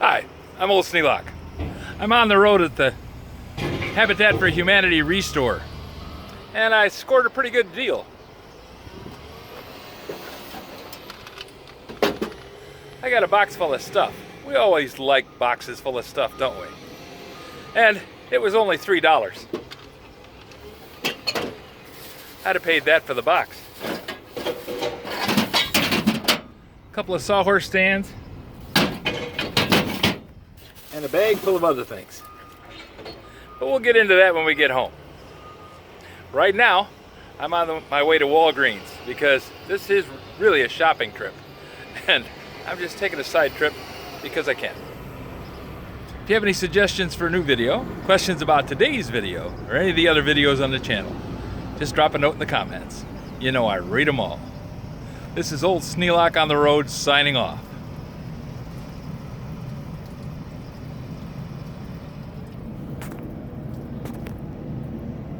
Hi, I'm old Sneelock. I'm on the road at the Habitat for Humanity Restore, and I scored a pretty good deal. I got a box full of stuff. We always like boxes full of stuff, don't we? And it was only $3. I'd have paid that for the box. A couple of sawhorse stands, and a bag full of other things. But we'll get into that when we get home. Right now, I'm on my way to Walgreens because this is really a shopping trip. And I'm just taking a side trip because I can. If you have any suggestions for a new video, questions about today's video, or any of the other videos on the channel, just drop a note in the comments. You know I read them all. This is old Sneelock on the road signing off.